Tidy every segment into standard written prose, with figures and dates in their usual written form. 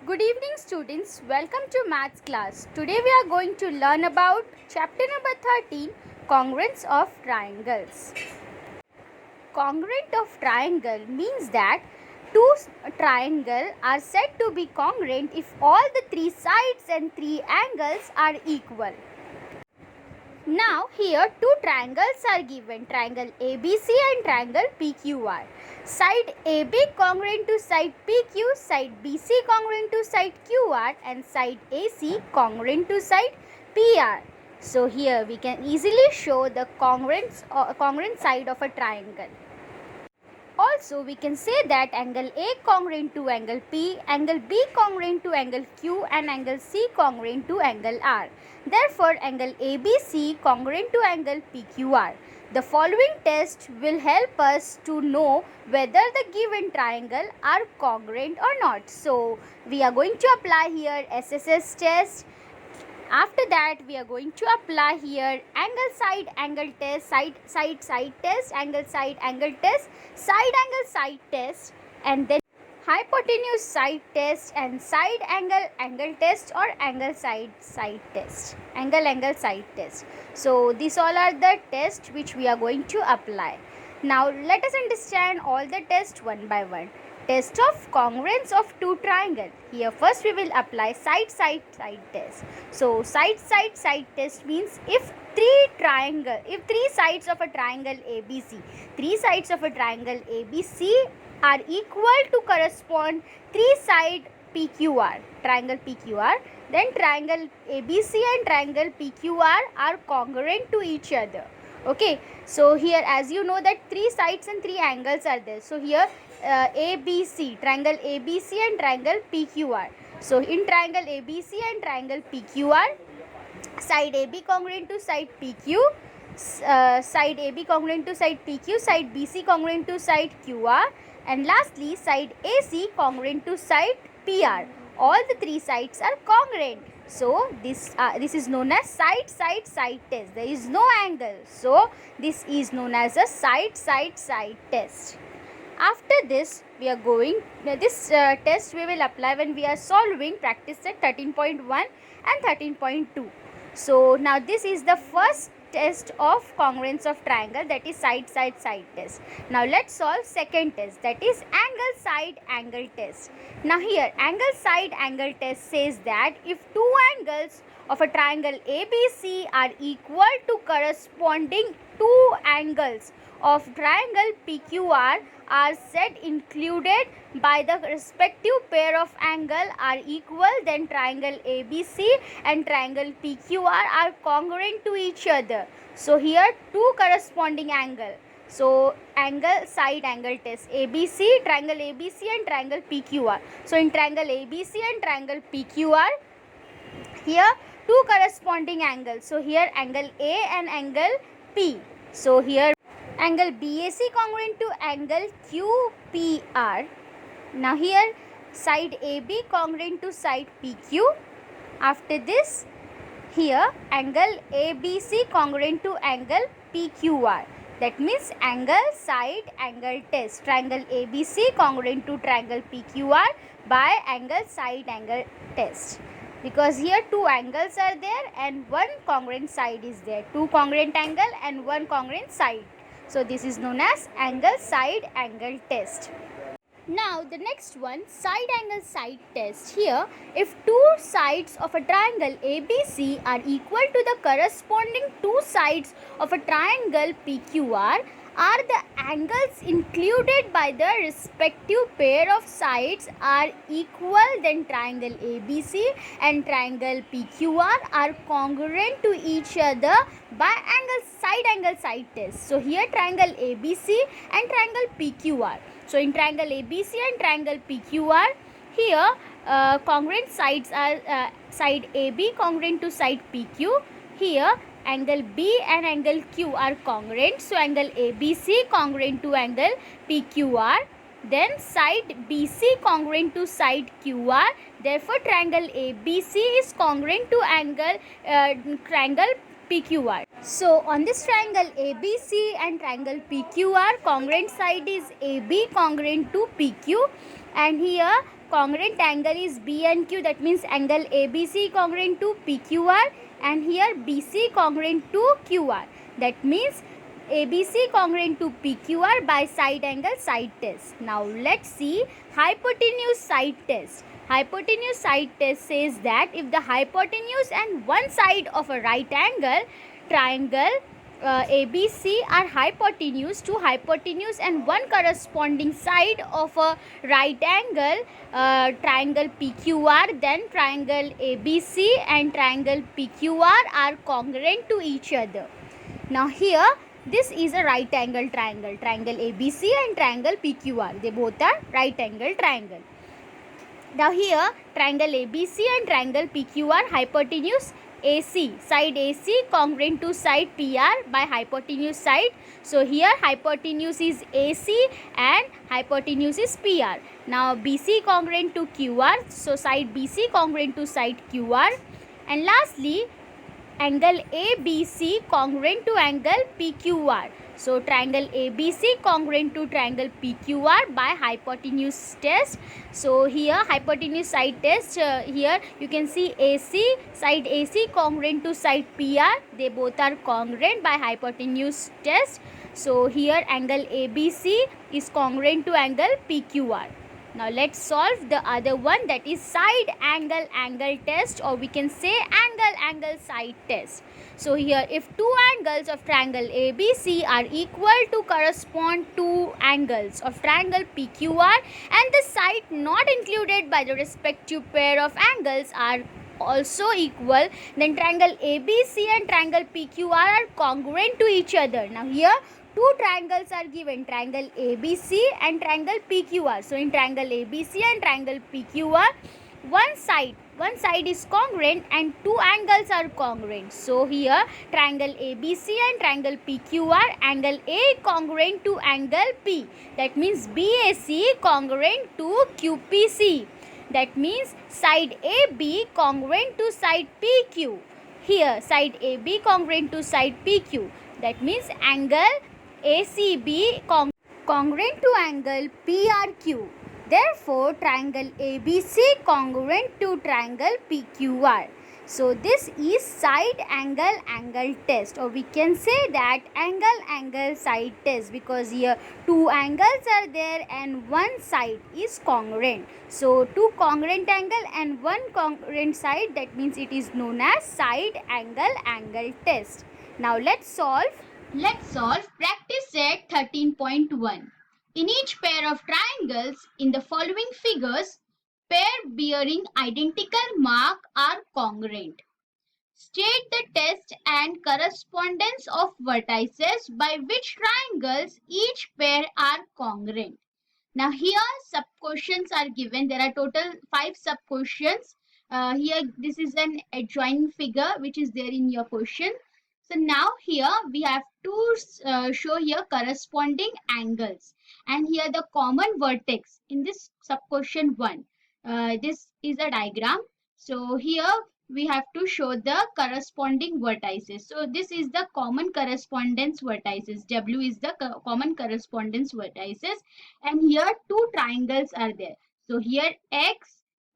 Good evening, students. Welcome to maths class. Today we are going to learn about chapter number 13, congruence of triangles. Congruent of triangle means that two triangles are said to be congruent if all the three sides and three angles are equal. Now here two triangles are given, triangle ABC and triangle PQR. Side AB congruent to side PQ, side BC congruent to side QR and side AC congruent to side PR. So here we can easily show the congruent side of a triangle. Also, we can say that angle A congruent to angle P, angle B congruent to angle Q and angle C congruent to angle R. Therefore, angle ABC congruent to angle PQR. The following test will help us to know whether the given triangle are congruent or not. So, we are going to apply here SSS test. After that, we are going to apply here angle side angle test, side test, angle test, side angle test, and then hypotenuse side test and side angle test or angle side test, angle side test. So these all are the tests which we are going to apply. Now let us understand all the tests one by one. Test of congruence of two triangles. Here first we will apply side test. So side test means if three sides of a triangle ABC, are equal to correspond three side PQR, triangle PQR, then triangle ABC and triangle PQR are congruent to each other. Okay, so here as you know that three sides and three angles are there. So here ABC, triangle ABC and triangle PQR. So in triangle ABC and triangle PQR, side AB congruent to side PQ, side AB congruent to side PQ, side BC congruent to side QR, and lastly side AC congruent to side PR. All the three sides are congruent. So this is known as side test. There is no angle. So this is known as a side test. After this, we are going this test we will apply when we are solving practice set 13.1 and 13.2. So now this is the first test of congruence of triangle, that is side test. Now let's solve second test, that is angle side angle test. Now here angle side angle test says that if two angles of a triangle ABC are equal to corresponding two angles of triangle PQR are said included by the respective pair of angle are equal, then triangle ABC and triangle PQR are congruent to each other. So here two corresponding angle. So angle side angle test, ABC, triangle ABC and triangle PQR. So in triangle ABC and triangle PQR, here two corresponding angles. So here angle A and angle P. So here angle BAC congruent to angle QPR. Now here side AB congruent to side PQ. After this, here angle ABC congruent to angle PQR. That means angle side angle test. Triangle ABC congruent to triangle PQR by angle side angle test. Because here two angles are there and one congruent side is there. Two congruent angle and one congruent side. So this is known as angle side angle test. Now the next one, side angle side test. Here if two sides of a triangle ABC are equal to the corresponding two sides of a triangle PQR, are the angles included by the respective pair of sides are equal, then triangle ABC and triangle PQR are congruent to each other by angle side test. So here triangle ABC and triangle PQR. So in triangle ABC and triangle PQR, here congruent sides are side AB congruent to side PQ. Here angle B and angle Q are congruent. So angle ABC congruent to angle PQR. Then side BC congruent to side QR. Therefore triangle ABC is congruent to triangle PQR. So on this triangle ABC and triangle PQR, congruent side is AB congruent to PQ, and here congruent angle is BNQ, that means angle ABC congruent to PQR, and here BC congruent to QR. That means ABC congruent to PQR by side angle side test. Now let's see hypotenuse side test. Hypotenuse side test says that if the hypotenuse and one side of a right angle triangle ABC are hypotenuse, two hypotenuse and one corresponding side of a right angle triangle PQR, then triangle ABC and triangle PQR are congruent to each other. Now here this is a right angle triangle, triangle ABC and triangle PQR. They both are right angle triangle. Now here triangle ABC and triangle PQR hypotenuse AC, side AC congruent to side PR by hypotenuse side. So here hypotenuse is AC and hypotenuse is PR. Now BC congruent to QR, so side BC congruent to side QR. And lastly angle ABC congruent to angle PQR. So triangle ABC congruent to triangle PQR by hypotenuse test. So here hypotenuse side test, here you can see AC, side AC congruent to side PR. They both are congruent by hypotenuse test. So here angle ABC is congruent to angle PQR. Now let's solve the other one, that is side angle angle test, or we can say angle angle side test. So here if two angles of triangle ABC are equal to correspond to angles of triangle PQR and the side not included by the respective pair of angles are also equal, then triangle ABC and triangle PQR are congruent to each other. Now here two triangles are given, triangle ABC and triangle PQR. So in triangle ABC and triangle PQR, one side is congruent and two angles are congruent. So here triangle ABC and triangle PQR, angle A congruent to angle P. That means BAC congruent to QPC. That means side AB congruent to side PQ. Here side AB congruent to side PQ. That means angle ACB congruent to angle PRQ. Therefore, triangle ABC congruent to triangle PQR. So, this is side angle angle test, or we can say that angle angle side test, because here two angles are there and one side is congruent. So, two congruent angle and one congruent side, that means it is known as side angle angle test. Now, let's solve practice set 13.1. In each pair of triangles in the following figures, pair bearing identical mark are congruent. State the test and correspondence of vertices by which triangles each pair are congruent. Now here sub-questions are given. There are total 5 sub-questions. Here this is an adjoining figure which is there in your question. So now here we have to show here corresponding angles, and here the common vertex in this sub-question 1. This is a diagram. So here we have to show the corresponding vertices. So this is the common correspondence vertices. W is the common correspondence vertices, and here two triangles are there. So here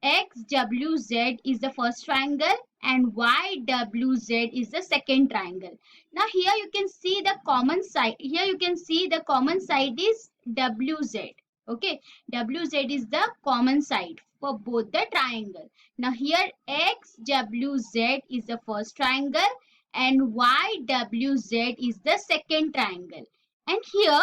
XWZ is the first triangle and YWZ is the second triangle. Now here you can see the common side. Here you can see the common side is WZ. Okay, WZ is the common side for both the triangle. Now here XWZ is the first triangle and YWZ is the second triangle. And here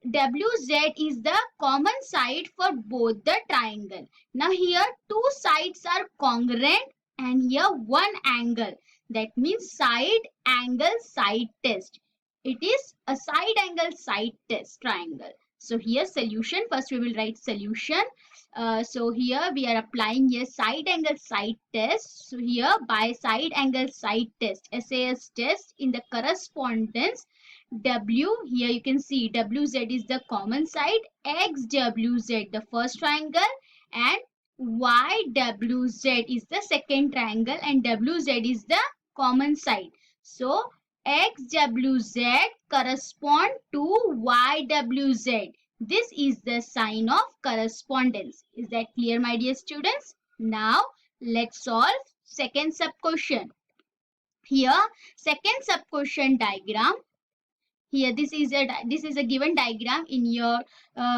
WZ is the common side for both the triangle. Now here two sides are congruent and here one angle. That means side angle side test. It is a side angle side test triangle. So here solution, first we will write solution. So here we are applying here side angle side test. So here by side angle side test, SAS test, in the correspondence W, here you can see WZ is the common side, XWZ the first triangle and YWZ is the second triangle and WZ is the common side. So XWZ correspond to YWZ. This is the sign of correspondence. Is that clear, my dear students? Now let's solve second sub question. Here, second sub question diagram. Here, this is a given diagram in your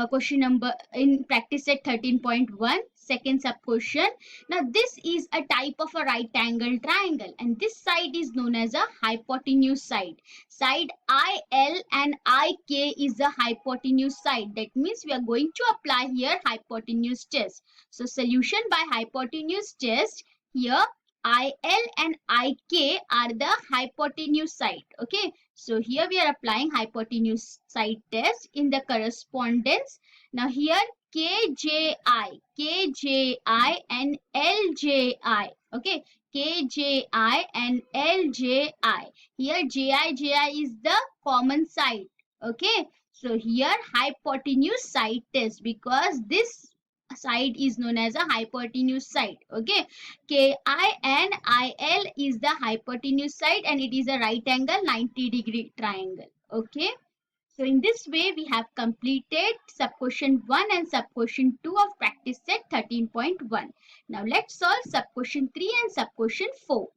question number in practice set 13.1, second sub question. Now, this is a type of a right angle triangle, and this side is known as a hypotenuse side. Side IL and IK is the hypotenuse side. That means we are going to apply here hypotenuse test. So, solution by hypotenuse test. Here, IL and IK are the hypotenuse side. Okay. So here we are applying hypotenuse side test in the correspondence. Now here KJI and LJI. Okay, KJI and LJI. Here JI is the common side. Okay, so here hypotenuse side test, because this side is known as a hypotenuse side. Okay, Ki and IL is the hypotenuse side, and it is a right angle 90-degree triangle. Okay. So in this way we have completed sub question 1 and sub question 2 of practice set 13.1. Now let's solve sub question 3 and sub question 4.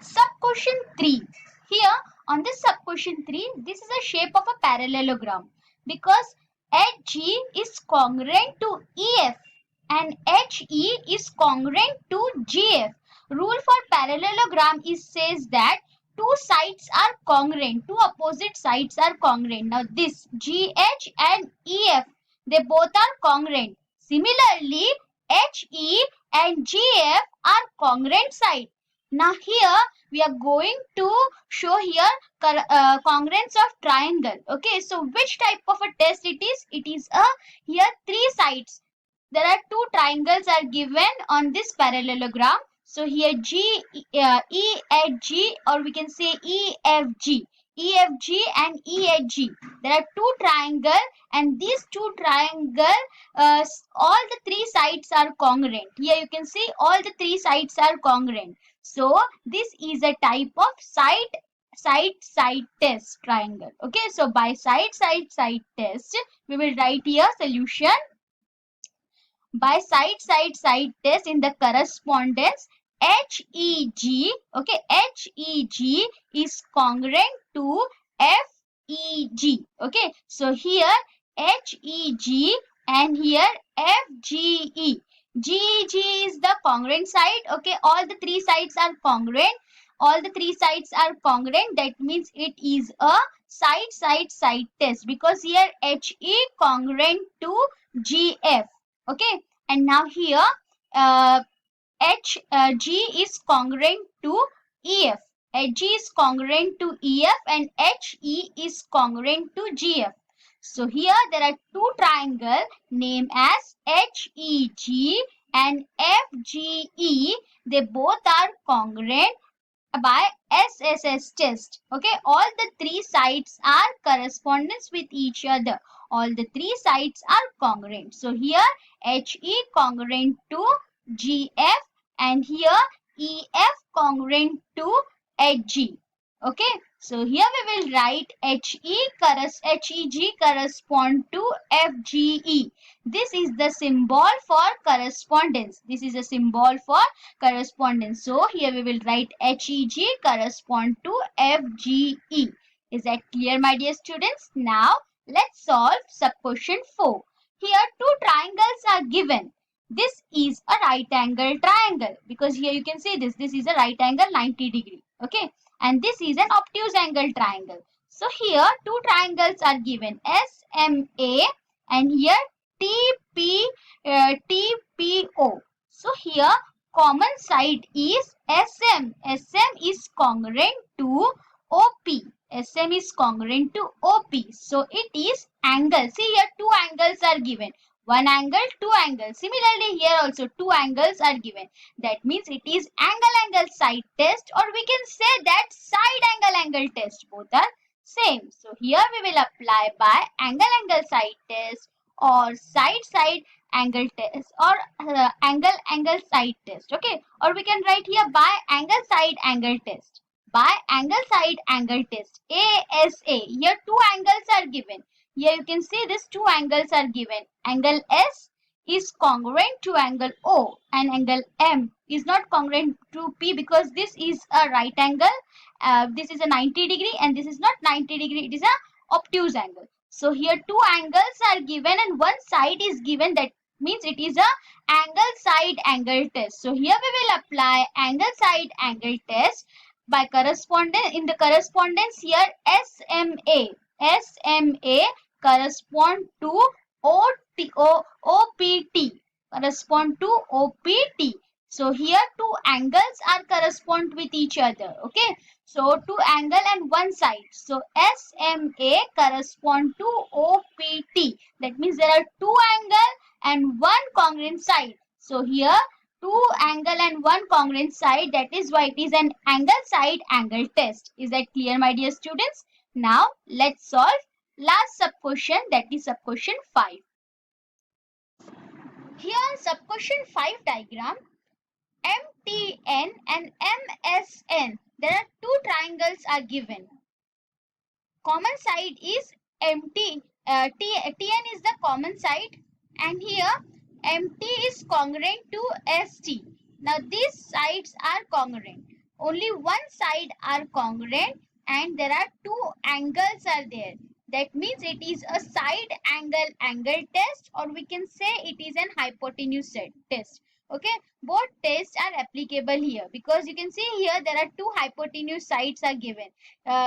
Sub question 3. Here on this sub question 3, this is a shape of a parallelogram, because HG is congruent to EF and HE is congruent to GF. Rule for parallelogram is says that two sides are congruent, two opposite sides are congruent. Now this GH and EF, they both are congruent. Similarly, HE and GF are congruent sides. Now here we are going to show here congruence of triangle. Okay, so which type of a test it is? It is a here three sides. There are two triangles are given on this parallelogram. So here EHG, or we can say EFG. EFG and EHG. There are two triangles, and these two triangles, all the three sides are congruent. Here you can see all the three sides are congruent. So this is a type of side test triangle. Okay, so by side test, we will write here solution by side test in the correspondence. HEG, okay, HEG is congruent to FEG. Okay, so here HEG and here FGE. GEG is the congruent side. Okay, all the three sides are congruent. All the three sides are congruent. That means it is a side test, because here HE congruent to GF. Okay, and now here G is congruent to EF. G is congruent to EF and HE is congruent to GF. So here there are two triangles named as HEG and FGE. They both are congruent by SSS test. Okay, all the three sides are correspondence with each other. All the three sides are congruent. So here HE congruent to GF and here EF congruent to HG. Okay, so here we will write HEG correspond to FGE. This is the symbol for correspondence. This is a symbol for correspondence. So here we will write HEG correspond to FGE. Is that clear, my dear students? Now let's solve sub question 4. Here two triangles are given. This is a right angle triangle, because here you can see this is a right angle 90 degree. Okay, and this is an obtuse angle triangle. So here two triangles are given, SMA and here TPO. So here common side is SM. SM is congruent to OP. SM is congruent to OP. So it is angle. See here two angles are given. One angle, two angles. Similarly, here also two angles are given. That means it is angle side test, or we can say that side angle test. Both are same. So here we will apply by angle side test or side angle test or angle side test. Okay, or we can write here by angle side angle test. By angle side angle test, ASA. Here two angles are given. Here you can see these two angles are given. Angle S is congruent to angle O and angle M is not congruent to P because this is a right angle. This is a 90 degree and this is not 90 degree. It is a obtuse angle. So here two angles are given and one side is given. That means it is a angle side angle test. So here we will apply angle side angle test by correspondence. In the correspondence here SMA correspond to OPT, correspond to OPT. So here two angles are correspond with each other. Okay. So two angle and one side. So SMA correspond to OPT. That means there are two angle and one congruent side. So here two angle and one congruent side. That is why it is an angle side angle test. Is that clear, my dear students? Now let's solve last sub question, that is sub question 5. Here sub question 5 diagram, MTN and MSN. There are two triangles are given. Common side is MT. TN is the common side and here MT is congruent to ST. Now these sides are congruent. Only one side are congruent and there are two angles are there. That means it is a side angle test, or we can say it is an hypotenuse test. Okay, both tests are applicable here because you can see here there are two hypotenuse sides are given.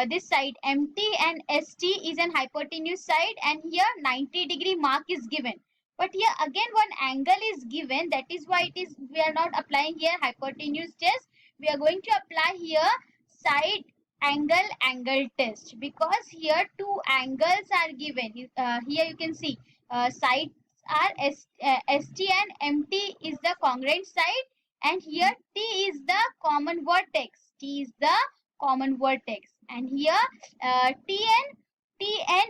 This side MT and ST is an hypotenuse side and here 90 degree mark is given. But here again one angle is given, that is why it is we are not applying here hypotenuse test. We are going to apply here side angle test because here two angles are given. Here you can see sides are ST and MT is the congruent side and here T is the common vertex. T is the common vertex and here TN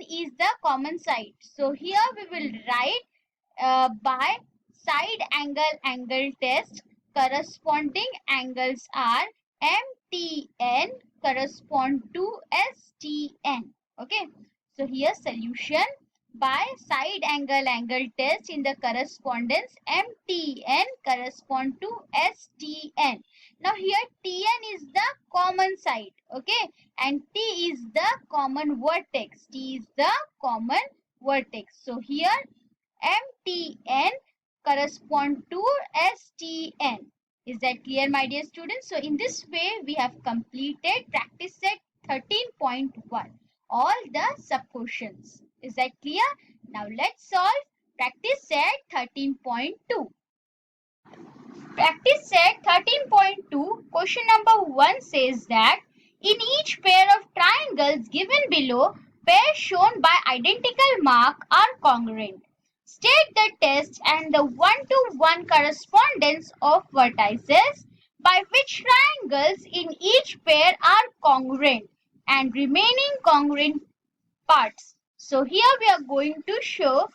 is the common side. So here we will write by side angle test corresponding angles are MTN correspond to STN. Okay, so here solution by side angle test in the correspondence MTN correspond to STN. Now here TN is the common side, okay, and T is the common vertex. T is the common vertex. So here MTN correspond to STN. Is that clear, my dear students? So in this way we have completed practice set 13.1, all the sub questions. Is that clear? Now let's solve practice set 13.2. Practice set 13.2 question number 1 says that in each pair of triangles given below, pairs shown by identical mark are congruent. State the test and the one-to-one correspondence of vertices by which triangles in each pair are congruent and remaining congruent parts. So here we are going to show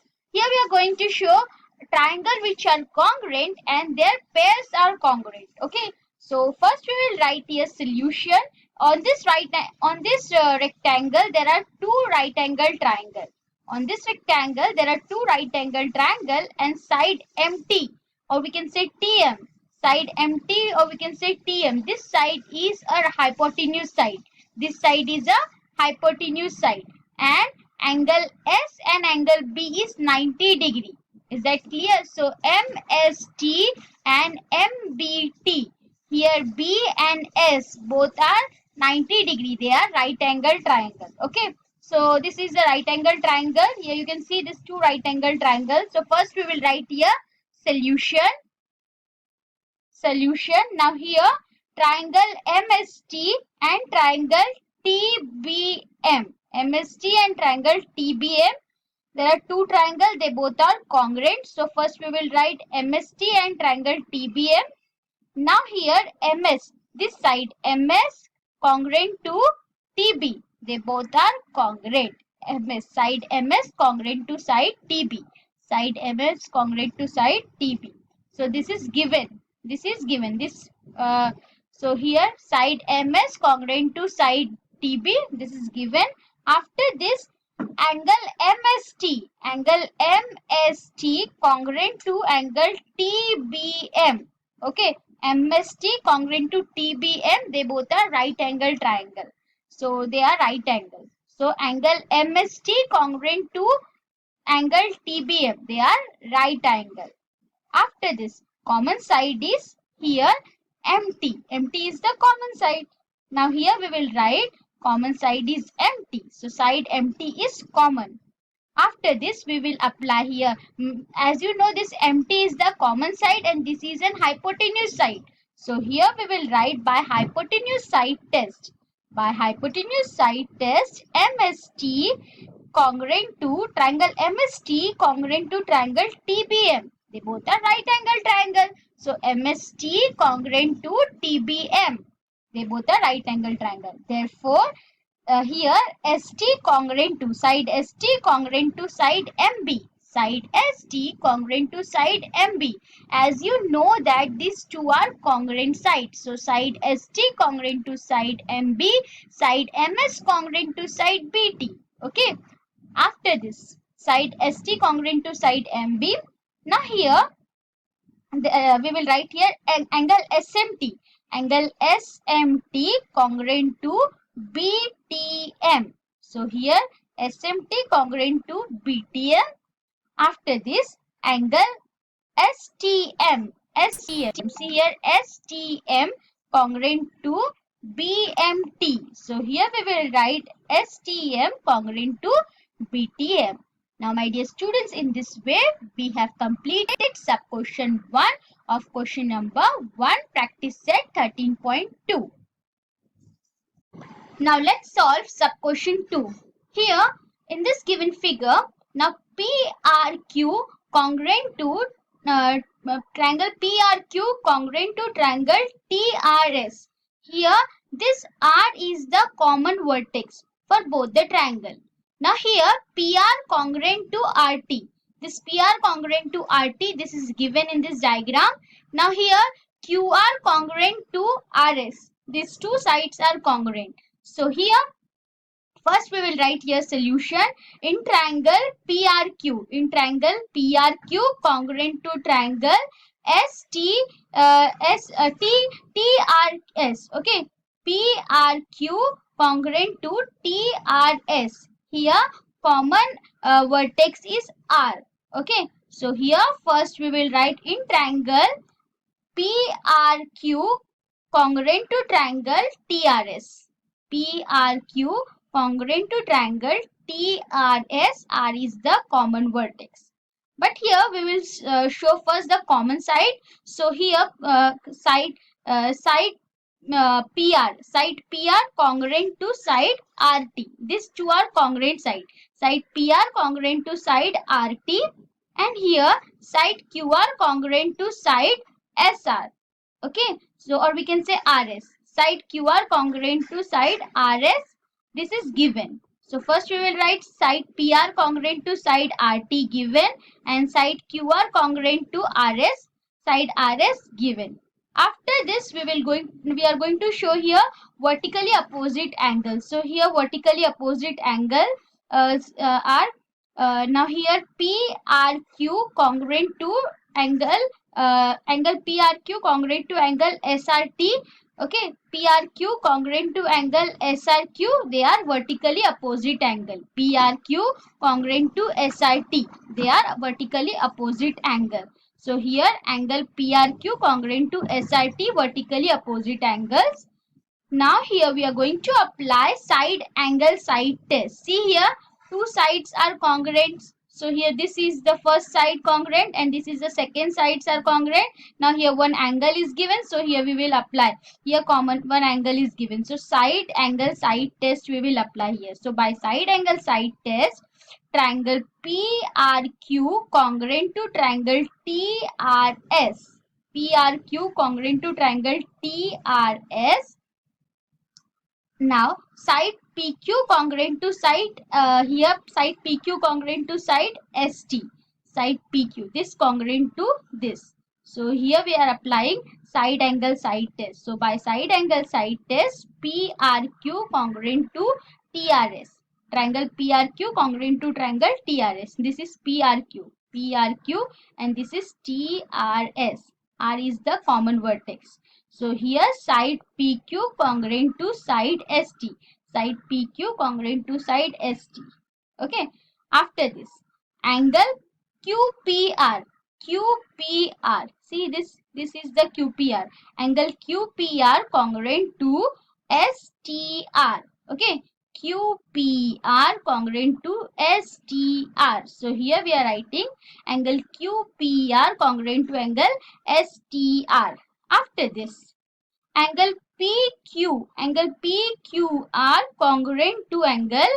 triangle which are congruent and their pairs are congruent. Okay. So first we will write here solution. On this rectangle there are two right angle triangle. On this rectangle there are two right angle triangle and side MT, or we can say TM. Side MT, or we can say TM. This side is a hypotenuse side. This side is a hypotenuse side. And angle S and angle B is 90 degree. Is that clear? So MST and MBT. Here B and S both are 90 degree. They are right angle triangle. Okay. So this is the right angle triangle. Here you can see these two right angle triangles. So first we will write here solution. Now here triangle MST and triangle TBM. MST and triangle TBM. There are two triangles. They both are congruent. So first we will write MST and triangle TBM. Now here MS. This side MS congruent to TB. They both are congruent. Side MS congruent to side TB. Side MS congruent to side TB. So this is given. So here side MS congruent to side TB. This is given. After this, angle MST congruent to angle TBM. Okay, MST congruent to TBM, they both are right angle triangle. So they are right angle. So angle MST congruent to angle TBM, they are right angle. After this, common side is here empty. Empty is the common side. Now here we will write common side is empty. So side empty is common. After this, we will apply here. As you know, this empty is the common side and this is an hypotenuse side. So here we will write by hypotenuse side test. By hypotenuse side test, MST congruent to triangle MST congruent to triangle TBM. They both are right angle triangle. So MST congruent to TBM. They both are right angle triangle. Therefore, here ST congruent to side ST congruent to side MB. Side ST congruent to side MB. As you know that these two are congruent sides. So side ST congruent to side MB. Side MS congruent to side BT. Okay. After this, side ST congruent to side MB. Now here we will write here angle SMT. Angle SMT congruent to BTM. So here SMT congruent to BTM. After this, angle STM. STM. See here STM congruent to BMT. So here we will write STM congruent to BTM. Now, my dear students, in this way, we have completed sub question 1 of question number 1, practice set 13.2. Now, let's solve sub question 2. Here, in this given figure, now PRQ congruent to triangle PRQ congruent to triangle TRS. Here, this R is the common vertex for both the triangle. Now here PR congruent to RT. This PR congruent to RT, this is given in this diagram. Now here QR congruent to RS. These two sides are congruent. So here first we will write here solution in triangle PRQ. In triangle PRQ congruent to triangle TRS. Okay. PRQ congruent to TRS. Here common vertex is R. Okay. So here first we will write in triangle PRQ congruent to triangle TRS. PRQ congruent to triangle TRS. R is the common vertex. But here we will show first the common side. So here side PR congruent to side RT. These two are congruent side. Side PR congruent to side RT, and here side QR congruent to side SR. Okay, so or we can say RS. Side QR congruent to side RS. This is given. So first we will write side PR congruent to side RT given, and side QR congruent to RS. Side RS given. After this, we are going to show here vertically opposite angles. So here vertically opposite angle are now here PRQ congruent to angle PRQ congruent to angle SRT. Okay, PRQ congruent to angle SRQ. They are vertically opposite angle. PRQ congruent to SRT. They are vertically opposite angle. So here angle PRQ congruent to SRT, vertically opposite angles. Now here we are going to apply side angle side test. See here two sides are congruent. So here this is the first side congruent and this is the second sides are congruent. Now here one angle is given. So here we will apply. Here common one angle is given. So side angle side test we will apply here. So by side angle side test, triangle PRQ congruent to triangle TRS. PRQ congruent to triangle TRS. Now side PQ congruent to side here side PQ congruent to side ST. Side PQ. This congruent to this. So here we are applying side angle side test. So by side angle side test, PRQ congruent to TRS. Triangle PRQ congruent to triangle TRS. This is PRQ, and this is TRS. R is the common vertex. So here side PQ congruent to side ST. Side PQ congruent to side ST. Okay. After this, angle QPR. QPR. See this. This is the QPR. Angle QPR congruent to STR. Okay. QPR congruent to STR. So here we are writing angle QPR congruent to angle STR. After this, angle PQR congruent to angle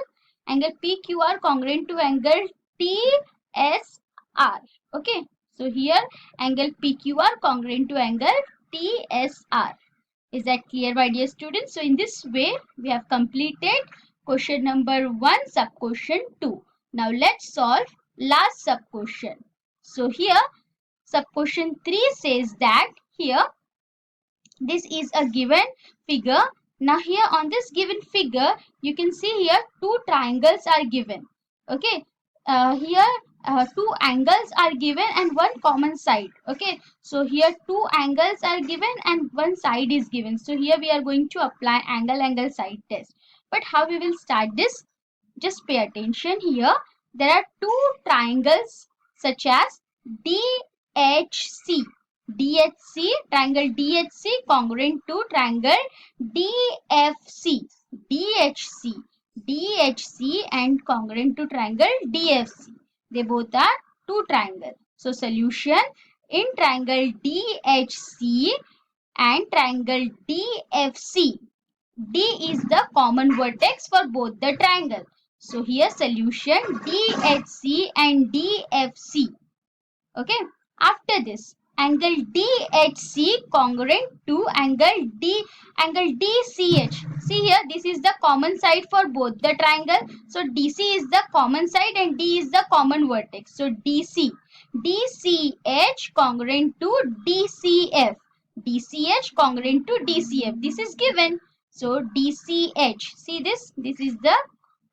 PQR congruent to angle TSR. Okay, so here angle PQR congruent to angle TSR. Is that clear, my dear students? So in this way we have completed question number 1, sub question 2. Now let's solve last sub question. So here sub question 3 says that here this is a given figure. Now here on this given figure you can see here two triangles are given. Okay, here two angles are given and one common side. Okay, so here two angles are given and one side is given. So here we are going to apply angle side test. But how we will start this? Just pay attention here. There are two triangles such as DHC. DHC, triangle DHC congruent to triangle DFC. DHC and congruent to triangle DFC. They both are two triangles. So solution in triangle DHC and triangle DFC. D is the common vertex for both the triangle. So here solution DHC and DFC. Okay. After this, angle DHC congruent to angle DCH. See here, this is the common side for both the triangle. So DC is the common side and D is the common vertex. So DCH congruent to DCF. DCH congruent to DCF. This is given. So DCH. See this? This is the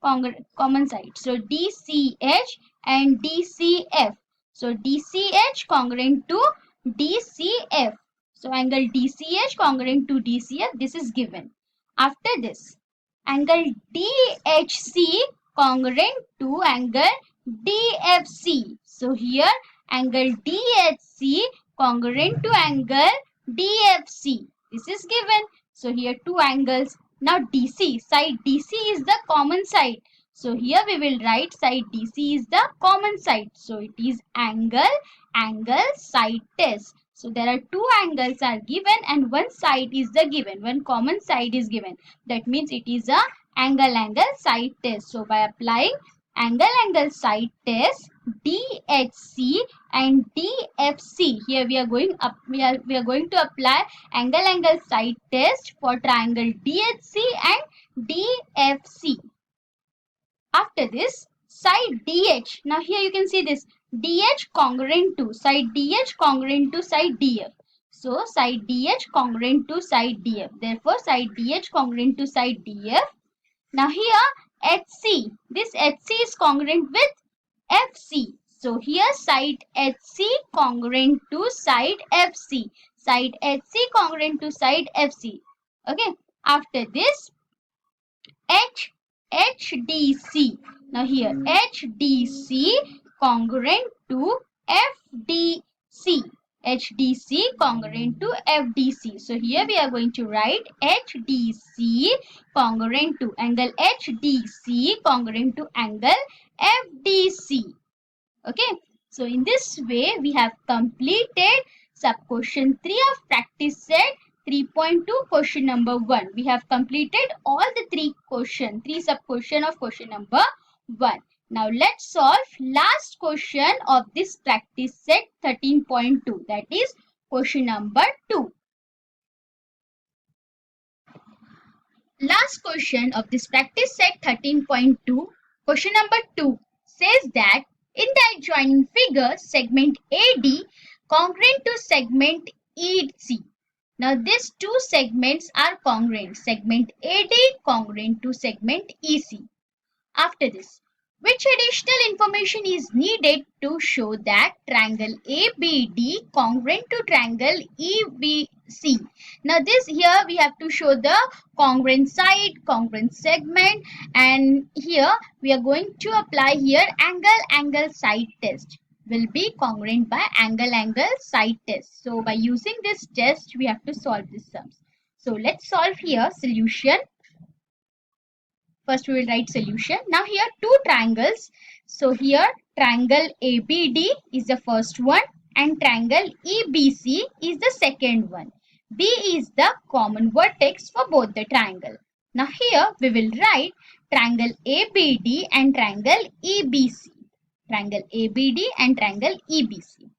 common side. So DCH and DCF. So DCH congruent to DCF. So angle DCH congruent to DCF. This is given. After this, angle DHC congruent to angle DFC. So here angle DHC congruent to angle DFC. This is given. So here two angles. Now DC, side DC is the common side. So here we will write side DC is the common side. So it is angle side test. So there are two angles are given and one side is the given. One common side is given. That means it is a angle side test. So by applying angle side test, DHC and DFC, here we are going up. We are going to apply angle side test for triangle DHC and DFC. After this, side DH. Now here you can see this DH congruent to side DH congruent to side DF. So side DH congruent to side DF. Therefore side DH congruent to side DF. Now here HC. This HC is congruent with FC. So here side HC congruent to side FC. Side HC congruent to side FC. Okay. After this, HDC. Now here HDC congruent to FDC. HDC congruent to FDC. So here we are going to write HDC congruent to angle HDC congruent to angle FDC. Okay. So in this way we have completed sub question 3 of practice set 3.2 question number 1. We have completed all the three sub question of question number 1. Now let's solve last question of this practice set 13.2. That is question number 2. Last question of this practice set 13.2. Question number 2 says that in the adjoining figure, segment AD congruent to segment EC. Now these two segments are congruent. Segment AD congruent to segment EC. After this, which additional information is needed to show that triangle ABD congruent to triangle EBC? Now this here we have to show the congruent side, congruent segment, and here we are going to apply here angle side test will be congruent by angle side test. So by using this test we have to solve these sums. So let's solve here solution. First we will write solution. Now here two triangles. So here triangle ABD is the first one and triangle EBC is the second one. B is the common vertex for both the triangle. Now here we will write triangle ABD and triangle EBC. Triangle ABD and triangle EBC.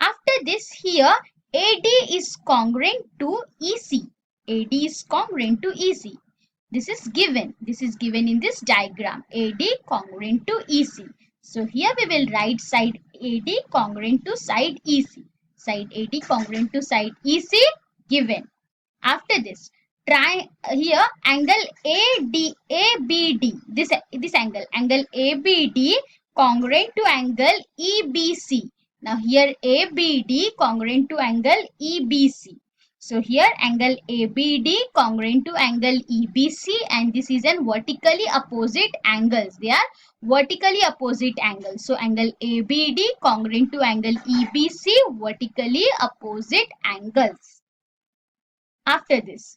After this here AD is congruent to EC. AD is congruent to EC. This is given in this diagram. AD congruent to EC. So here we will write side AD congruent to side EC. Side AD congruent to side EC given. After this, try here angle ABD. This angle ABD congruent to angle EBC. Now here ABD congruent to angle EBC. So here angle ABD congruent to angle EBC, and this is an vertically opposite angles. They are vertically opposite angles. So angle ABD congruent to angle EBC, vertically opposite angles. After this,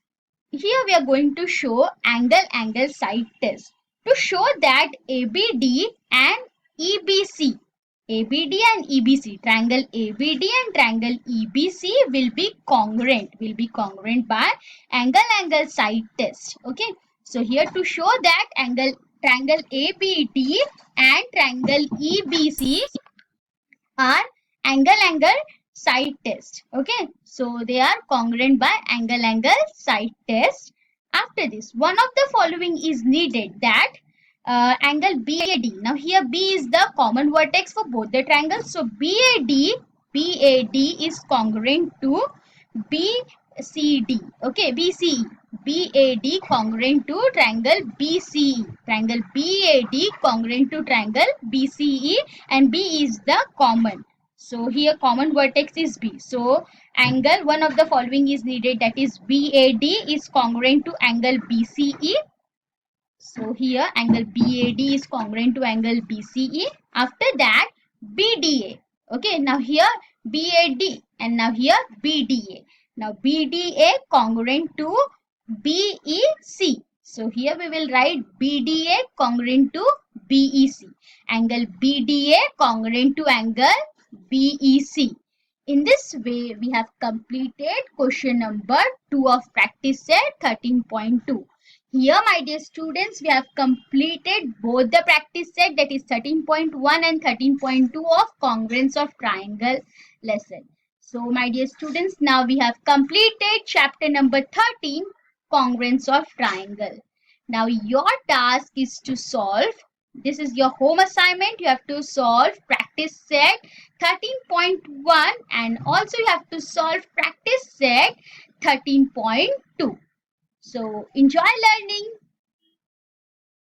here we are going to show angle side test to show that ABD and EBC, triangle ABD and triangle EBC will be congruent by angle side test. Okay, so here to show that triangle ABD and triangle EBC are angle side test. Okay, so they are congruent by angle side test. After this, one of the following is needed, that angle BAD. Now here B is the common vertex for both the triangles. So BAD is congruent to BCD. Okay, BCE. BAD congruent to triangle BCE. Triangle BAD congruent to triangle BCE, and B is the common. So here common vertex is B. So angle, one of the following is needed, that is BAD is congruent to angle BCE. So here angle BAD is congruent to angle BCE. After that BDA. Okay, now here BAD and now here BDA. Now BDA congruent to BEC. So here we will write BDA congruent to BEC. Angle BDA congruent to angle BEC. In this way, we have completed question number 2 of practice set 13.2. Here, my dear students, we have completed both the practice set, that is 13.1 and 13.2 of congruence of triangle lesson. So, my dear students, now we have completed chapter number 13, congruence of triangle. Now, your task is to solve. This is your home assignment. You have to solve practice set 13.1 and also you have to solve practice set 13.2. So enjoy learning.